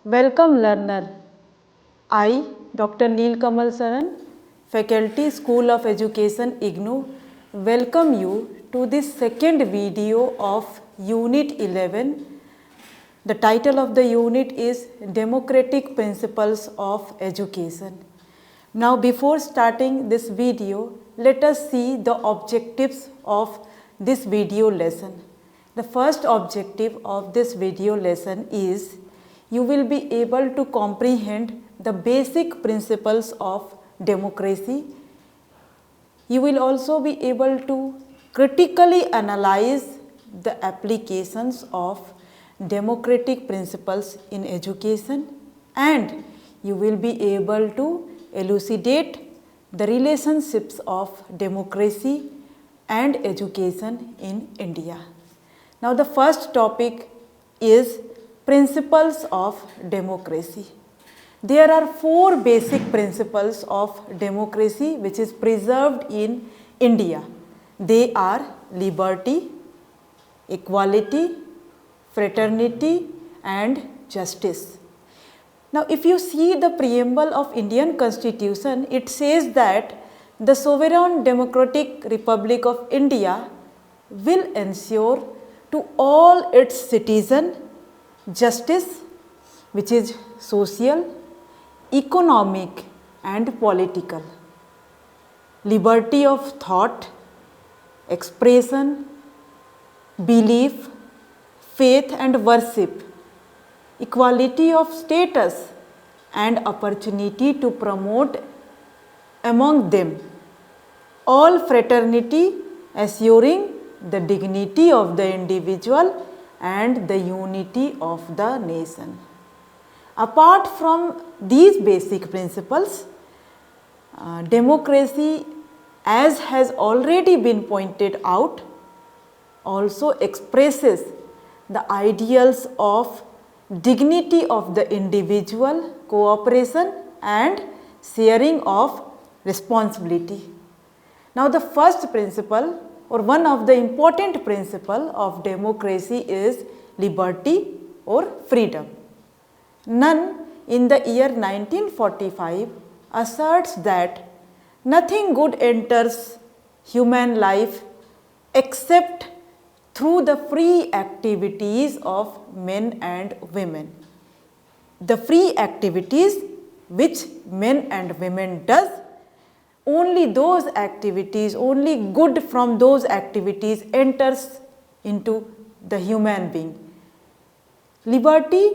Welcome learner. I, Dr. Neelkamal Saran, Faculty School of Education IGNOU, welcome you to this second video of Unit 11. The title of the unit is Democratic Principles of Education. Now before starting this video, let us see the objectives of this video lesson. The first objective of this video lesson is you will be able to comprehend the basic principles of democracy. You will also be able to critically analyze the applications of democratic principles in education, and you will be able to elucidate the relationships of democracy and education in India. Now the first topic is principles of democracy. There are four basic principles of democracy which is preserved in India. They are liberty, equality, fraternity and justice. Now if you see the preamble of Indian Constitution, it says that the sovereign democratic Republic of India will ensure to all its citizens justice, which is social, economic and political, liberty of thought, expression, belief, faith and worship, equality of status and opportunity to promote among them, all fraternity, assuring the dignity of the individual and the unity of the nation. Apart from these basic principles, democracy, as has already been pointed out, also expresses the ideals of dignity of the individual, cooperation and sharing of responsibility. Now the first principle or one of the important principle of democracy is liberty or freedom. None in the year 1945 asserts that nothing good enters human life except through the free activities of men and women. The free activities which men and women does, only those activities, only good from those activities enters into the human being. Liberty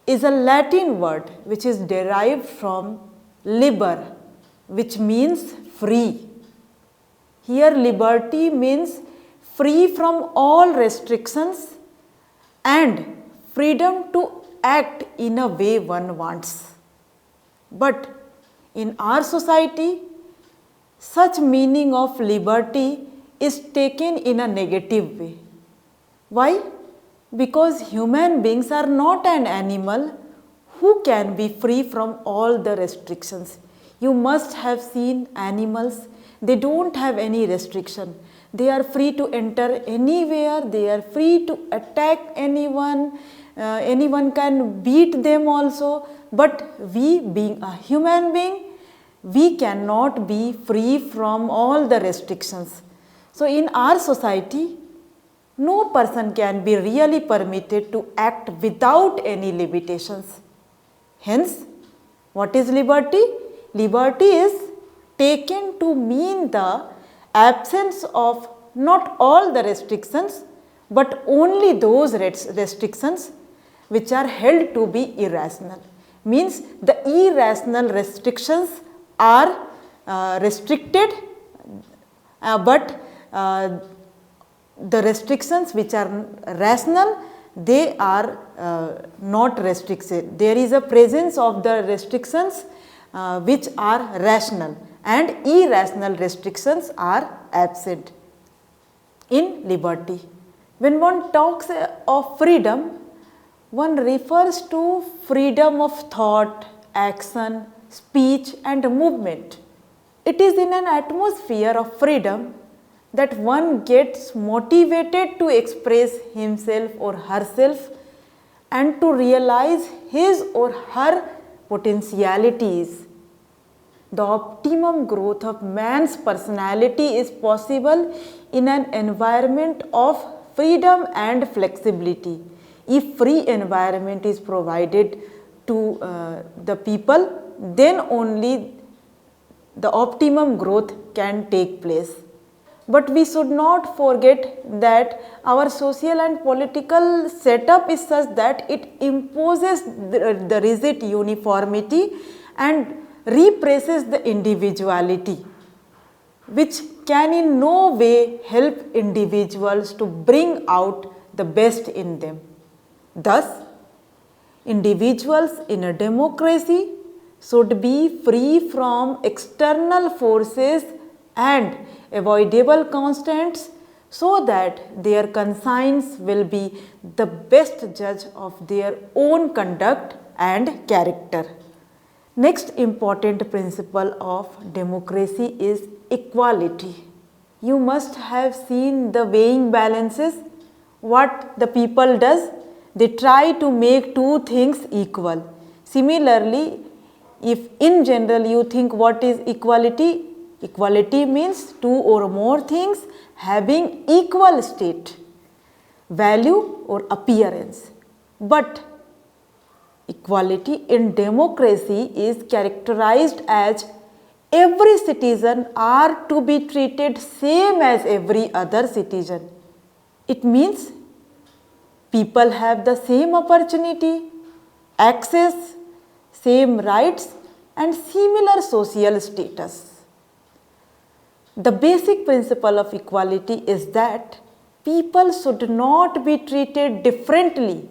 is a Latin word which is derived from liber, which means free. Here liberty means free from all restrictions and freedom to act in a way one wants. But in our society, such meaning of liberty is taken in a negative way. Why? Because human beings are not an animal who can be free from all the restrictions. You must have seen animals, they don't have any restriction. They are free to enter anywhere, they are free to attack anyone, anyone can beat them also. But we, being a human being, we cannot be free from all the restrictions. So in our society, no person can be really permitted to act without any limitations. Hence, what is liberty? Liberty is taken to mean the absence of not all the restrictions, but only those restrictions which are held to be irrational. Means the irrational restrictions are restricted, but the restrictions which are rational, they are not restricted. There is a presence of the restrictions which are rational, and irrational restrictions are absent in liberty. When one talks of freedom, one refers to freedom of thought, action, speech and movement. It is in an atmosphere of freedom that one gets motivated to express himself or herself and to realize his or her potentialities. The optimum growth of man's personality is possible in an environment of freedom and flexibility. If free environment is provided to the people, then only the optimum growth can take place. But we should not forget that our social and political setup is such that it imposes the rigid uniformity and represses the individuality, which can in no way help individuals to bring out the best in them. Thus, individuals in a democracy should be free from external forces and avoidable constants so that their conscience will be the best judge of their own conduct and character. Next important principle of democracy is equality. You must have seen the weighing balances. What the people does, they try to make two things equal. Similarly, if in general you think what is equality, equality means two or more things having equal state, value or appearance. But equality in democracy is characterized as every citizen are to be treated same as every other citizen. It means people have the same opportunity, access, same rights and similar social status. The basic principle of equality is that people should not be treated differently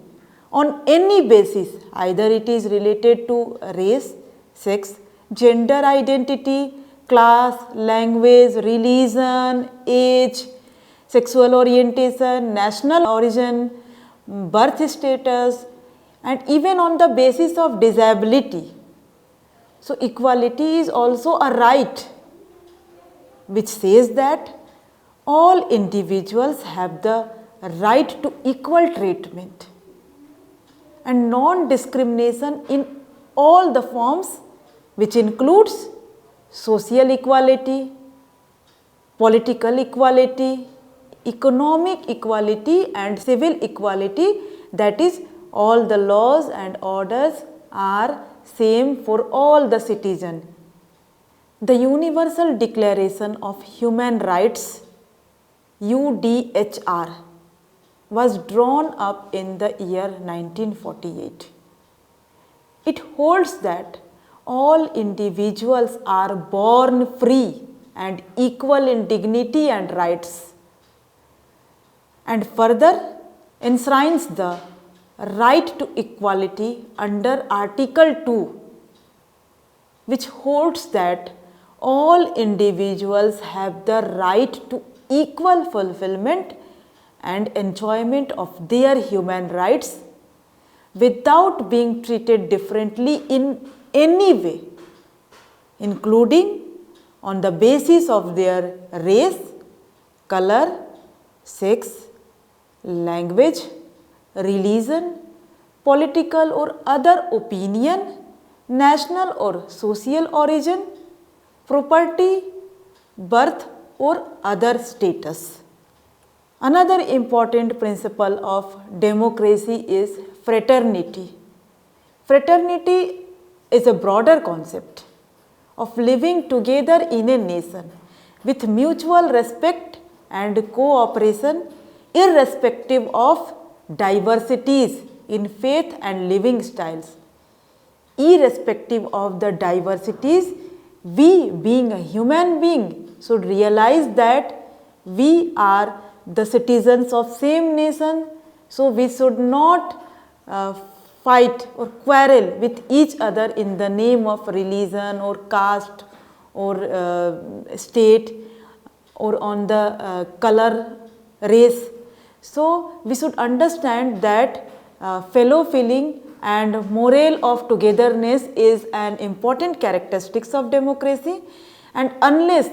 on any basis, either it is related to race, sex, gender identity, class, language, religion, age, sexual orientation, national origin, birth status, and even on the basis of disability. So, equality is also a right which says that all individuals have the right to equal treatment and non-discrimination in all the forms, which includes social equality, political equality, economic equality and civil equality, that is all the laws and orders are same for all the citizens. The Universal Declaration of Human Rights UDHR was drawn up in the year 1948. It holds that all individuals are born free and equal in dignity and rights, and further enshrines the right to equality under Article 2, which holds that all individuals have the right to equal fulfillment and enjoyment of their human rights without being treated differently in any way, including on the basis of their race, color, sex, language, religion, political or other opinion, national or social origin, property, birth or other status. Another important principle of democracy is fraternity. Fraternity is a broader concept of living together in a nation with mutual respect and cooperation irrespective of diversities in faith and living styles. Irrespective of the diversities, we being a human being should realize that we are the citizens of same nation, so we should not fight or quarrel with each other in the name of religion or caste or state or on the color, race. So, we should understand that fellow feeling and morale of togetherness is an important characteristics of democracy, and unless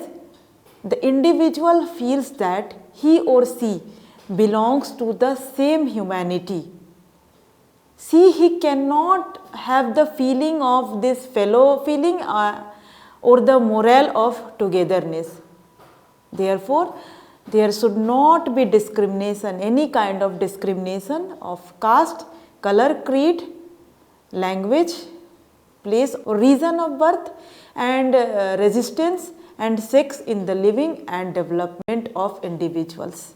the individual feels that he or she belongs to the same humanity, See, he cannot have the feeling of this fellow feeling or the morale of togetherness. Therefore, there should not be discrimination, any kind of discrimination of caste, color, creed, language, place or reason of birth, and resistance and sex in the living and development of individuals.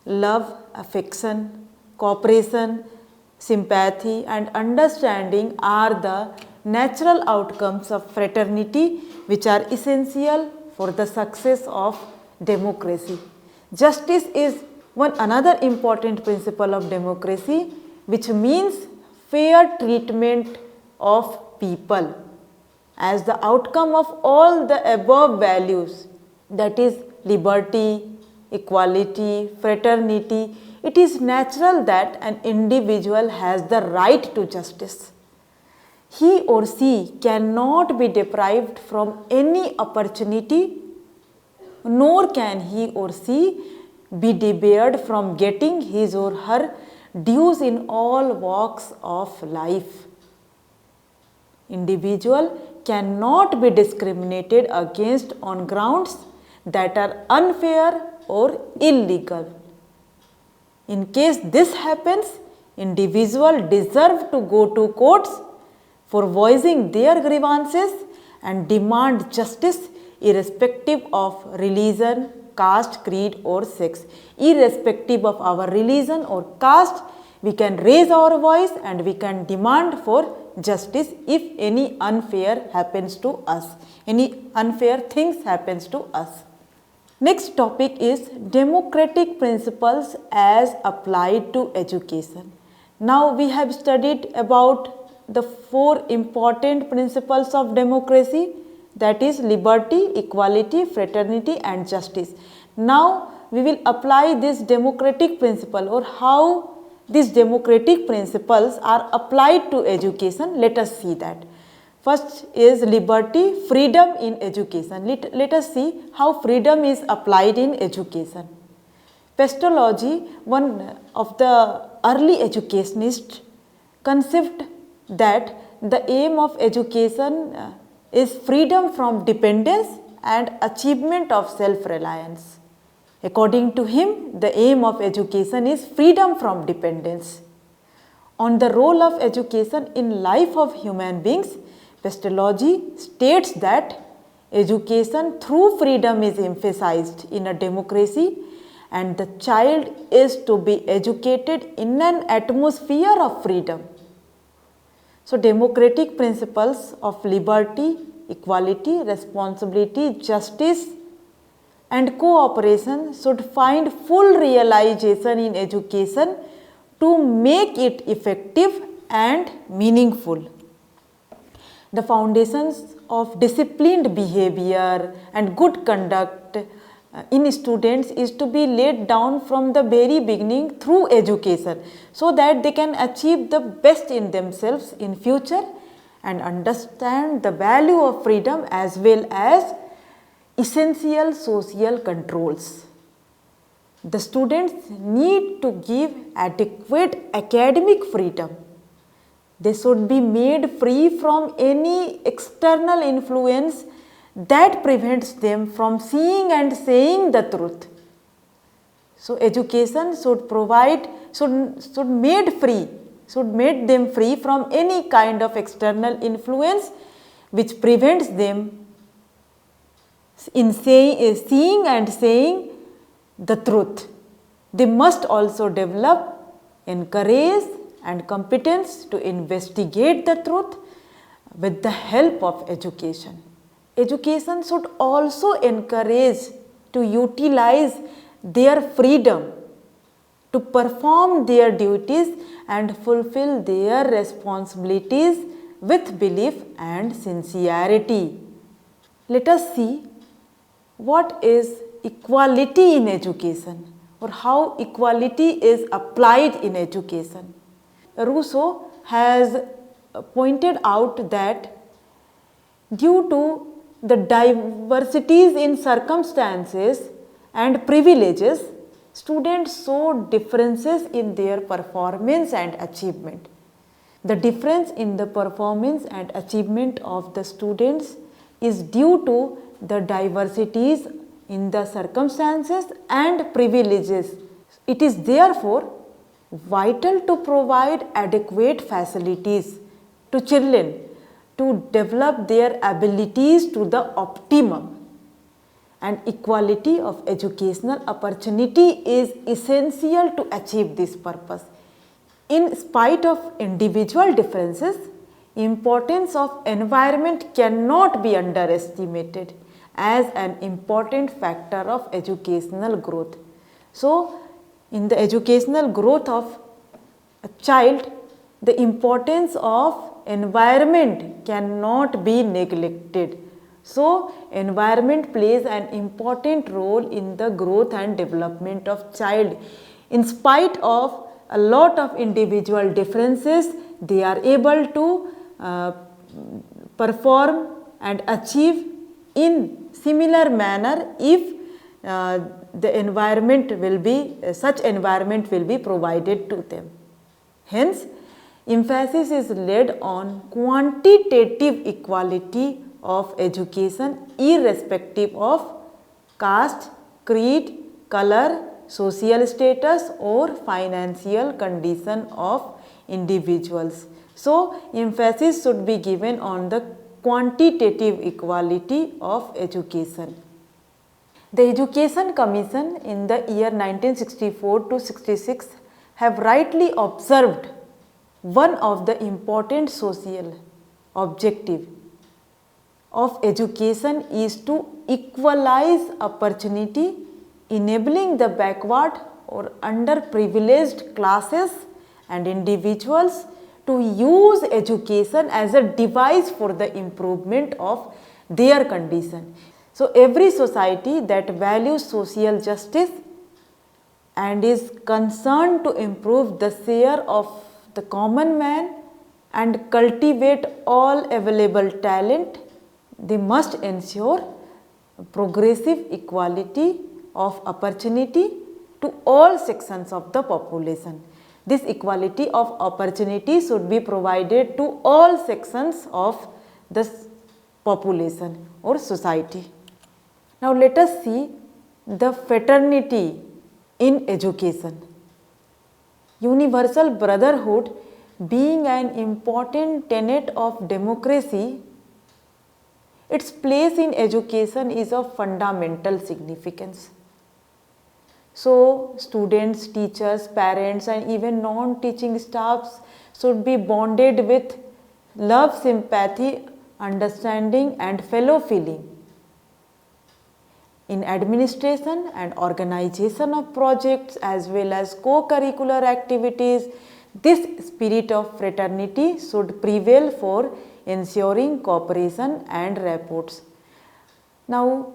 Love, affection, cooperation, sympathy and understanding are the natural outcomes of fraternity which are essential for the success of democracy. Justice is one another important principle of democracy, which means fair treatment of people as the outcome of all the above values, that is liberty, equality, fraternity. It is natural that an individual has the right to justice. He or she cannot be deprived from any opportunity, nor can he or she be debarred from getting his or her dues in all walks of life. Individual cannot be discriminated against on grounds that are unfair or illegal. In case this happens, individuals deserve to go to courts for voicing their grievances and demand justice irrespective of religion, caste, creed or sex. Irrespective of our religion or caste, we can raise our voice and we can demand for justice if any unfair happens to us, any unfair things happens to us. Next topic is democratic principles as applied to education. Now we have studied about the four important principles of democracy, that is liberty, equality, fraternity and justice. Now we will apply this democratic principle or how these democratic principles are applied to education. Let us see that. First is liberty, freedom in education. Let us see how freedom is applied in education. Pestalozzi, one of the early educationists, conceived that the aim of education is freedom from dependence and achievement of self-reliance. According to him, the aim of education is freedom from dependence. On the role of education in life of human beings, Pestalozzi states that education through freedom is emphasized in a democracy and the child is to be educated in an atmosphere of freedom. So, democratic principles of liberty, equality, responsibility, justice and cooperation should find full realization in education to make it effective and meaningful. The foundations of disciplined behavior and good conduct in students is to be laid down from the very beginning through education, so that they can achieve the best in themselves in future and understand the value of freedom as well as essential social controls. The students need to give adequate academic freedom. They should be made free from any external influence that prevents them from seeing and saying the truth. So, education should provide, should make them free from any kind of external influence which prevents them in seeing and saying the truth. They must also develop encourage and competence to investigate the truth with the help of education. Education should also encourage to utilize their freedom to perform their duties and fulfill their responsibilities with belief and sincerity. Let us see what is equality in education or how equality is applied in education. Rousseau has pointed out that due to the diversities in circumstances and privileges, students show differences in their performance and achievement. The difference in the performance and achievement of the students is due to the diversities in the circumstances and privileges. It is therefore vital to provide adequate facilities to children to develop their abilities to the optimum. And equality of educational opportunity is essential to achieve this purpose. In spite of individual differences, importance of environment cannot be underestimated as an important factor of educational growth. So, in the educational growth of a child, the importance of environment cannot be neglected. So, environment plays an important role in the growth and development of child. In spite of a lot of individual differences, they are able to perform and achieve in similar manner if the environment will be, such environment will be provided to them. Hence, emphasis is laid on quantitative equality of education irrespective of caste, creed, color, social status or financial condition of individuals. So, emphasis should be given on the quantitative equality of education. The Education Commission in the year 1964 to 66 have rightly observed one of the important social objective of education is to equalize opportunity, enabling the backward or underprivileged classes and individuals to use education as a device for the improvement of their condition. So, every society that values social justice and is concerned to improve the share of the common man and cultivate all available talent, they must ensure progressive equality of opportunity to all sections of the population. This equality of opportunity should be provided to all sections of the population or society. Now, let us see the fraternity in education. Universal brotherhood being an important tenet of democracy, its place in education is of fundamental significance. So, students, teachers, parents and even non-teaching staffs should be bonded with love, sympathy, understanding and fellow feeling. In administration and organization of projects as well as co-curricular activities, this spirit of fraternity should prevail for ensuring cooperation and rapports. Now,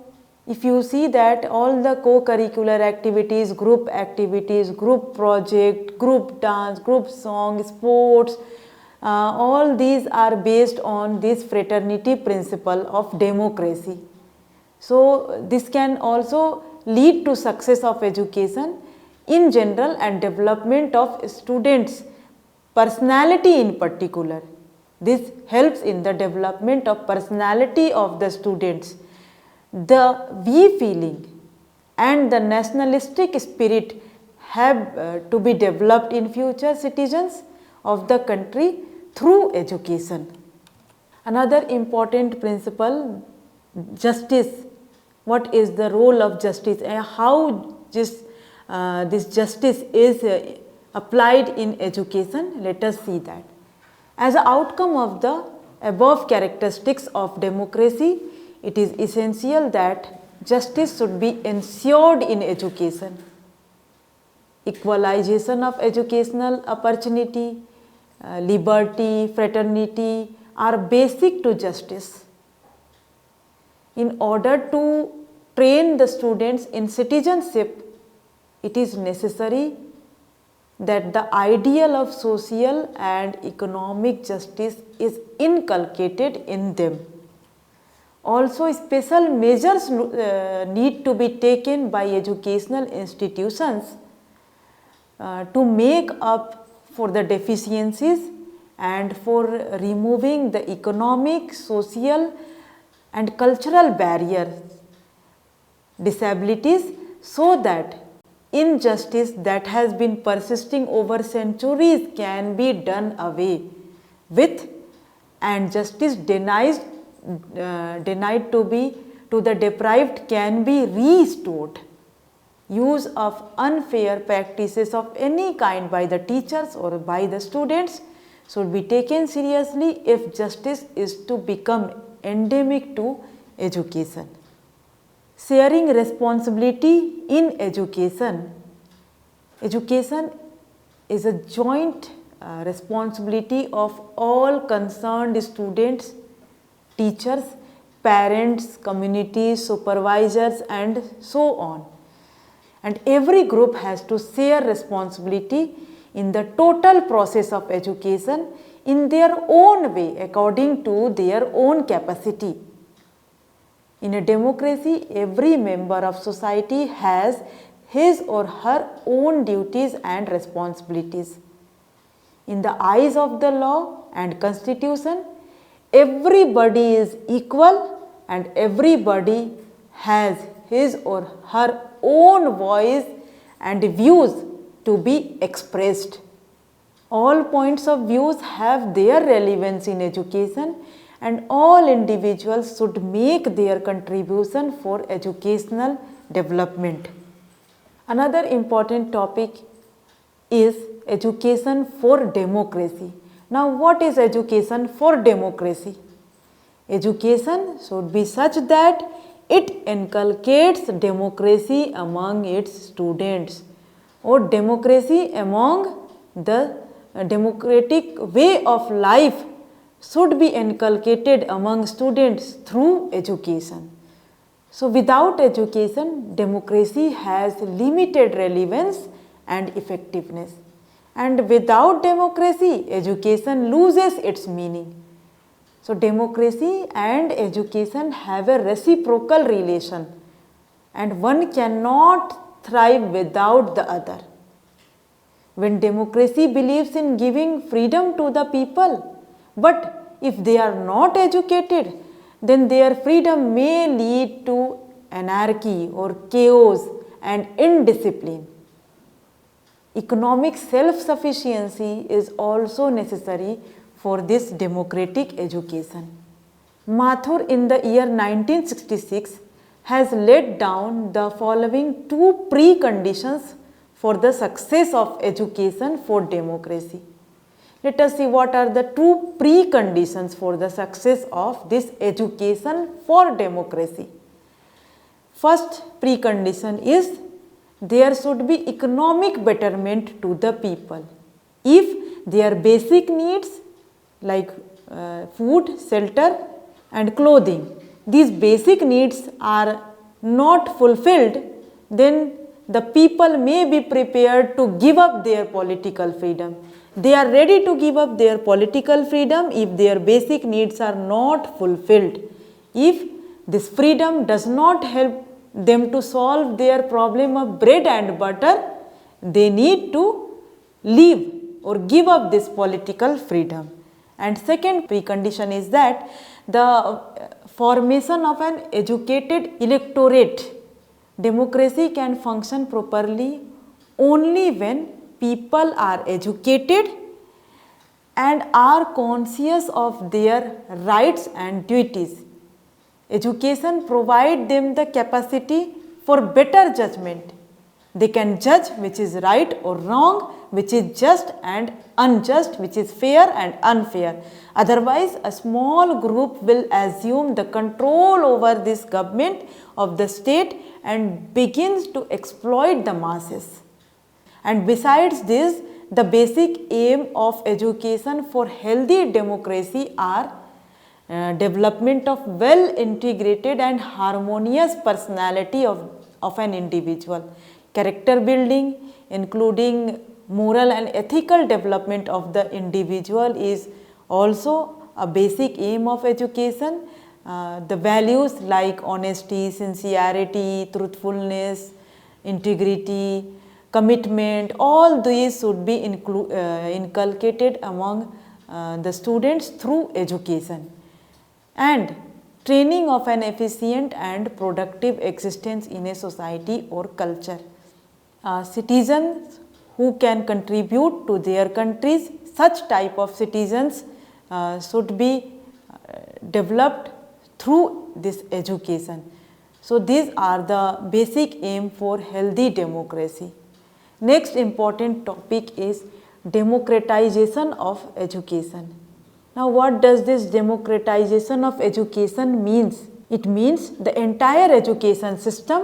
if you see that all the co-curricular activities, group project, group dance, group song, sports, all these are based on this fraternity principle of democracy. So, this can also lead to success of education in general and development of students' personality in particular. This helps in the development of personality of the students. The we feeling and the nationalistic spirit have to be developed in future citizens of the country through education. Another important principle, justice. What is the role of justice and how this justice is applied in education? Let us see that. As an outcome of the above characteristics of democracy, it is essential that justice should be ensured in education. Equalization of educational opportunity, liberty, fraternity are basic to justice. In order to train the students in citizenship, it is necessary that the ideal of social and economic justice is inculcated in them. Also, special measures need to be taken by educational institutions to make up for the deficiencies and for removing the economic, social and cultural barriers, disabilities, so that injustice that has been persisting over centuries can be done away with, and justice denied to the deprived can be restored. Use of unfair practices of any kind by the teachers or by the students should be taken seriously if justice is to become endemic to education. Sharing responsibility in education. Education is a joint responsibility of all concerned students, teachers, parents, communities, supervisors and so on. And every group has to share responsibility in the total process of education in their own way according to their own capacity. In a democracy, every member of society has his or her own duties and responsibilities. In the eyes of the law and constitution, everybody is equal and everybody has his or her own voice and views to be expressed. All points of views have their relevance in education and all individuals should make their contribution for educational development. Another important topic is education for democracy. Now, what is education for democracy? Education should be such that it inculcates democracy among its students or democracy among the democratic way of life should be inculcated among students through education. So, without education, democracy has limited relevance and effectiveness, and without democracy, education loses its meaning. So, democracy and education have a reciprocal relation and one cannot thrive without the other. When democracy believes in giving freedom to the people, but if they are not educated, then their freedom may lead to anarchy or chaos and indiscipline. Economic self-sufficiency is also necessary for this democratic education. Mathur in the year 1966 has laid down the following two preconditions for the success of education for democracy. Let us see what are the two preconditions for the success of this education for democracy. First precondition is there should be economic betterment to the people. If their basic needs like food, shelter and clothing, these basic needs are not fulfilled, then the people may be prepared to give up their political freedom. They are ready to give up their political freedom if their basic needs are not fulfilled. If this freedom does not help them to solve their problem of bread and butter, they need to leave or give up this political freedom. And second precondition is that the formation of an educated electorate. Democracy can function properly only when people are educated and are conscious of their rights and duties. Education provides them the capacity for better judgment. They can judge which is right or wrong, which is just and unjust, which is fair and unfair. Otherwise, a small group will assume the control over this government of the state and begins to exploit the masses. And besides this, the basic aim of education for healthy democracy are development of well integrated and harmonious personality of an individual, character building, including moral and ethical development of the individual is also a basic aim of education. The values like honesty, sincerity, truthfulness, integrity, commitment, all these should be inculcated among the students through education and training of an efficient and productive existence in a society or culture. Citizens who can contribute to their countries, such type of citizens should be developed through this education. So, these are the basic aim for healthy democracy. Next important topic is democratization of education. Now, what does this democratization of education means? It means the entire education system,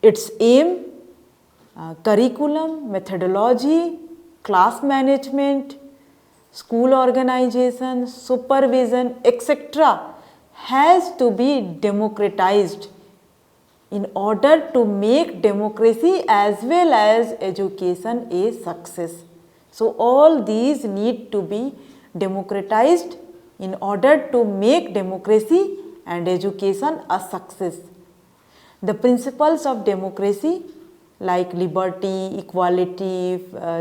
its aim, curriculum, methodology, class management, school organization, supervision, etc. has to be democratized in order to make democracy as well as education a success. So, all these need to be democratized in order to make democracy and education a success. The principles of democracy like liberty, equality,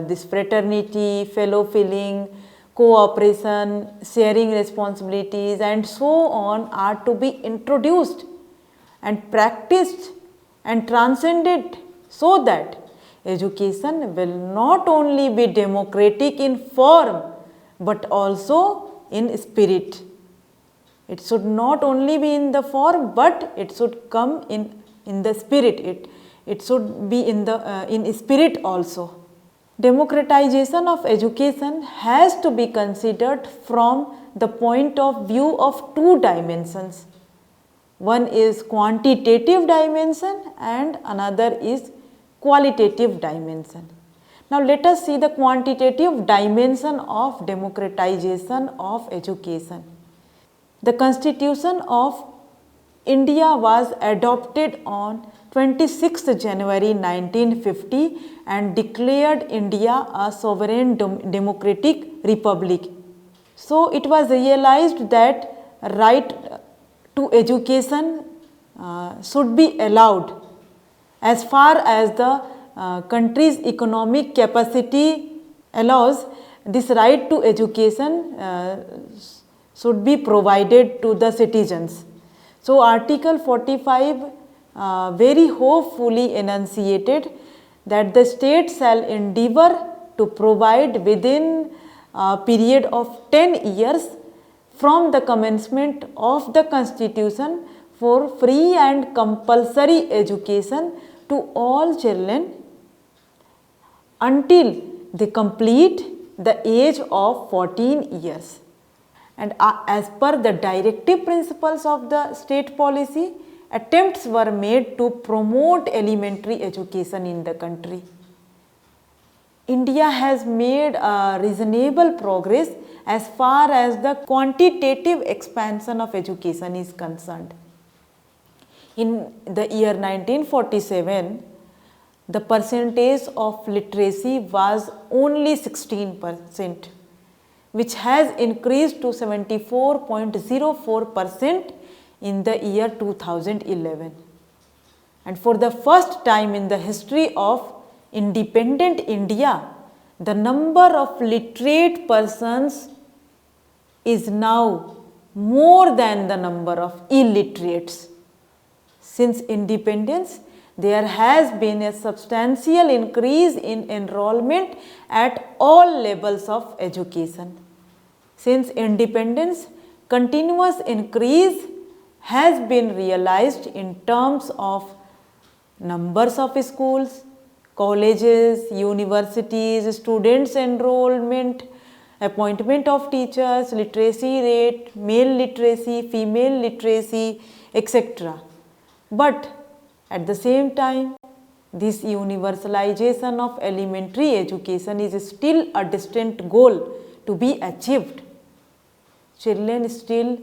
this fraternity, fellow feeling, cooperation, sharing responsibilities and so on are to be introduced and practiced and transcended so that education will not only be democratic in form but also in spirit. It should not only be in the form but it should come in the spirit. It should be in spirit also. Democratization of education has to be considered from the point of view of two dimensions. One is quantitative dimension and another is qualitative dimension. Now, let us see the quantitative dimension of democratization of education. The Constitution of India was adopted on 26th January 1950 and declared India a sovereign democratic republic. So, it was realized that right to education should be allowed as far as the country's economic capacity allows. This right to education should be provided to the citizens. So, Article 45 very hopefully enunciated that the state shall endeavour to provide within a period of 10 years from the commencement of the Constitution for free and compulsory education to all children until they complete the age of 14 years. And as per the directive principles of the state policy, attempts were made to promote elementary education in the country. India has made a reasonable progress as far as the quantitative expansion of education is concerned. In the year 1947, the percentage of literacy was only 16%, which has increased to 74.04% in the year 2011. And for the first time in the history of independent India, the number of literate persons is now more than the number of illiterates. Since independence, there has been a substantial increase in enrollment at all levels of education. Since independence, continuous increase has been realized in terms of numbers of schools, colleges, universities, students enrollment, appointment of teachers, literacy rate, male literacy, female literacy, etc. But at the same time, this universalization of elementary education is still a distant goal to be achieved. Children still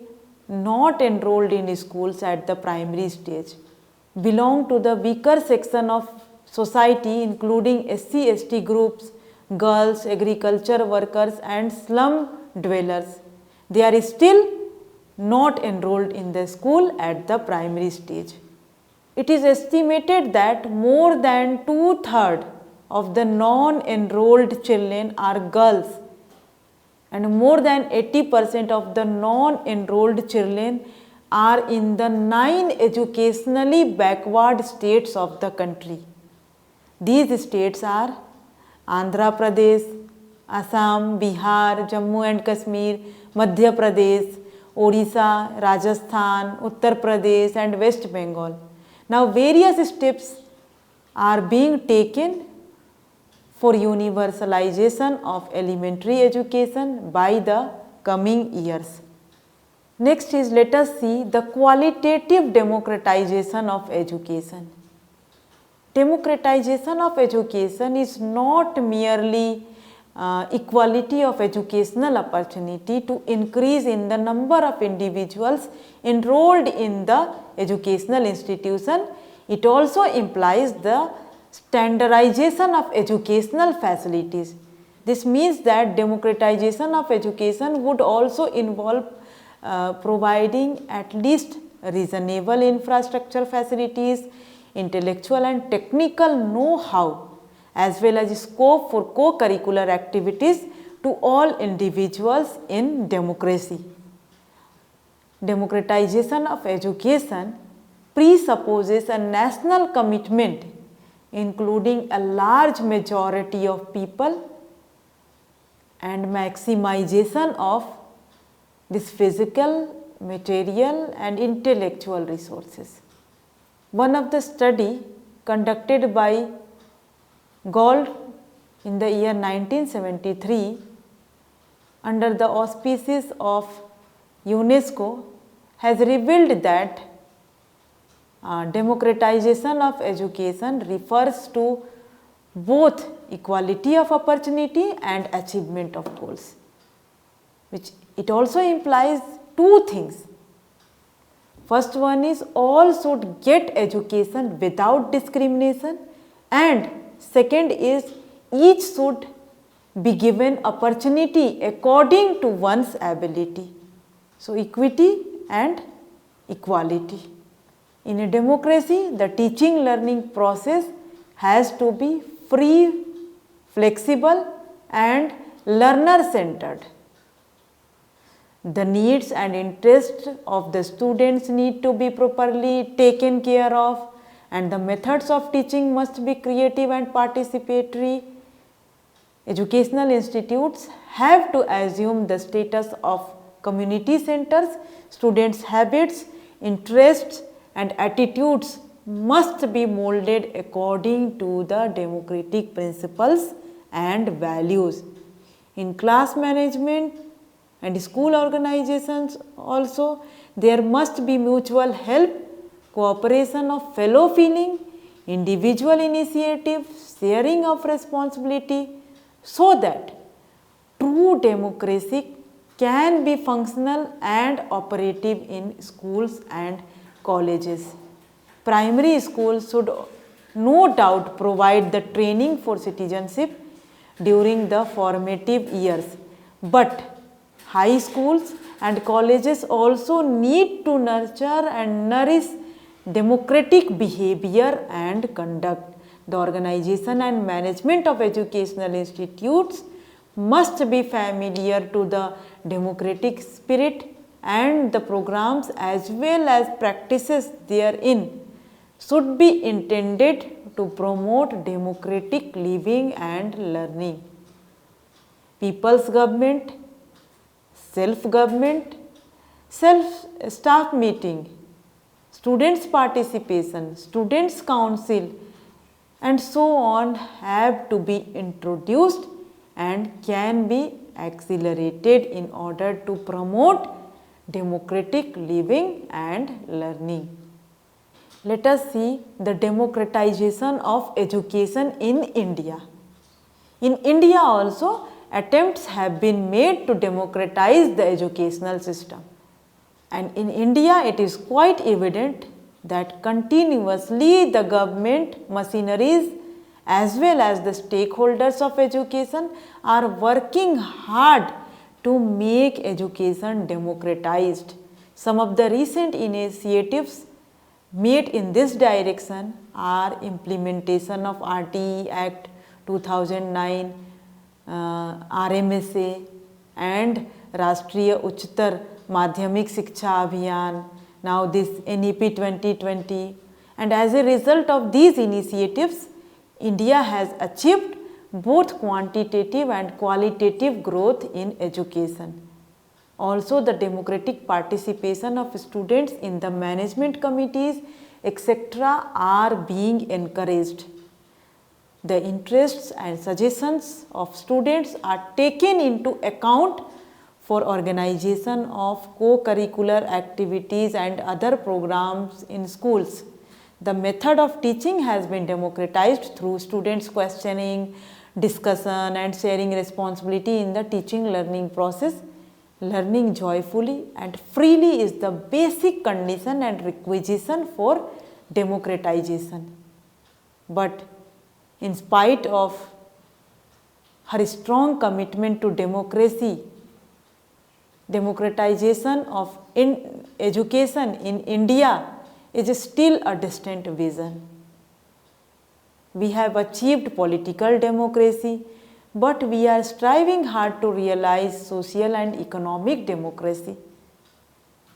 not enrolled in schools at the primary stage belong to the weaker section of society, including SC/ST groups, girls, agriculture workers and slum dwellers. They are still not enrolled in the school at the primary stage. It is estimated that more than 2/3 of the non-enrolled children are girls, and more than 80% of the non-enrolled children are in the 9 educationally backward states of the country. These states are Andhra Pradesh, Assam, Bihar, Jammu and Kashmir, Madhya Pradesh, Odisha, Rajasthan, Uttar Pradesh and West Bengal. Now various steps are being taken for universalization of elementary education by the coming years. Next is, let us see the qualitative democratization of education. Democratization of education is not merely equality of educational opportunity to increase in the number of individuals enrolled in the educational institution. It also implies the standardization of educational facilities. This means that democratization of education would also involve providing at least reasonable infrastructure facilities, intellectual and technical know-how, as well as scope for co-curricular activities to all individuals in democracy. Democratization of education presupposes a national commitment including a large majority of people and maximization of this physical, material and intellectual resources. One of the study conducted by Gault in the year 1973 under the auspices of UNESCO has revealed that democratization of education refers to both equality of opportunity and achievement of goals, which it also implies two things. First one is all should get education without discrimination, and second is each should be given opportunity according to one's ability. So, equity and equality. In a democracy, the teaching learning process has to be free, flexible and learner centered. The needs and interests of the students need to be properly taken care of, and the methods of teaching must be creative and participatory. Educational institutes have to assume the status of community centers. Students' habits, interests and attitudes must be molded according to the democratic principles and values. In class management and school organizations also, there must be mutual help, cooperation of fellow feeling, individual initiative, sharing of responsibility, so that true democracy can be functional and operative in schools and colleges. Primary schools should no doubt provide the training for citizenship during the formative years, but high schools and colleges also need to nurture and nourish democratic behavior and conduct. The organization and management of educational institutes must be familiar to the democratic spirit, and the programs as well as practices therein should be intended to promote democratic living and learning. People's government, self-government, self-staff meeting, students' participation, students' council and so on have to be introduced and can be accelerated in order to promote democratic living and learning. Let us see the democratization of education in India. In India also, attempts have been made to democratize the educational system. And in India, it is quite evident that continuously the government machineries as well as the stakeholders of education are working hard to make education democratized. Some of the recent initiatives made in this direction are implementation of RTE Act 2009, RMSA, and Rashtriya Uchtar Madhyamik Shiksha Abhiyan, now this NEP 2020. And as a result of these initiatives, India has achieved both quantitative and qualitative growth in education. Also, the democratic participation of students in the management committees, etc., are being encouraged. The interests and suggestions of students are taken into account for organization of co-curricular activities and other programs in schools. The method of teaching has been democratized through students questioning, discussion and sharing responsibility in the teaching learning process. Learning joyfully and freely is the basic condition and requisition for democratization. But in spite of her strong commitment to democracy, democratization of education in India is still a distant vision. We have achieved political democracy, but we are striving hard to realize social and economic democracy.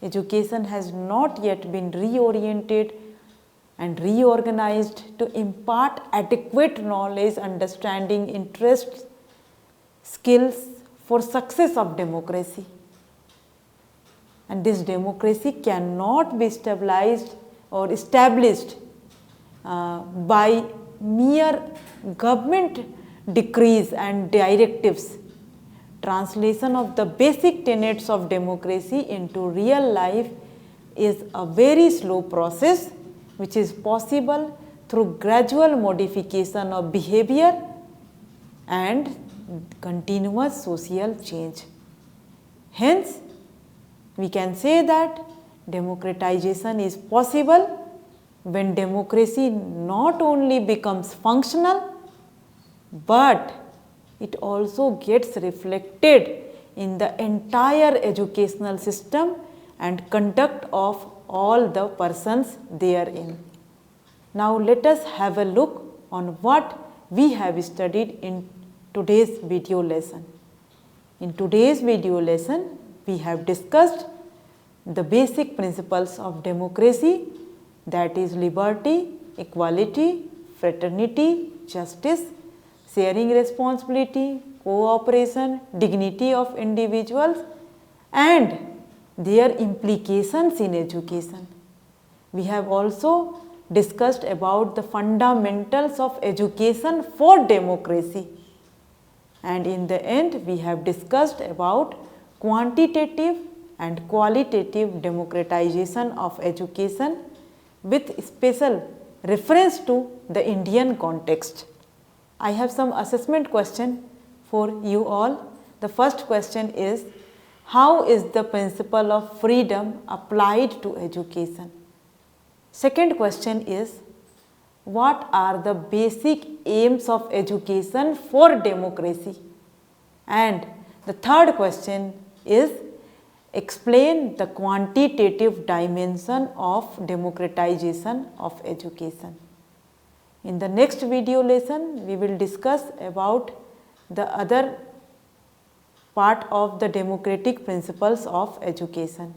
Education has not yet been reoriented and reorganized to impart adequate knowledge, understanding, interests, skills for success of democracy. And this democracy cannot be stabilized or established by mere government decrees and directives. Translation of the basic tenets of democracy into real life is a very slow process which is possible through gradual modification of behavior and continuous social change. Hence, we can say that democratization is possible when democracy not only becomes functional, but it also gets reflected in the entire educational system and conduct of all the persons therein. Now let us have a look on what we have studied in today's video lesson. In today's video lesson, we have discussed the basic principles of democracy, that is liberty, equality, fraternity, justice, sharing responsibility, cooperation, dignity of individuals and their implications in education. We have also discussed about the fundamentals of education for democracy, and in the end we have discussed about quantitative and qualitative democratization of education with special reference to the Indian context. I have some assessment question for you all. The first question is, how is the principle of freedom applied to education? Second question is, what are the basic aims of education for democracy? And the third question is, explain the quantitative dimension of democratization of education. In the next video lesson, we will discuss about the other part of the democratic principles of education.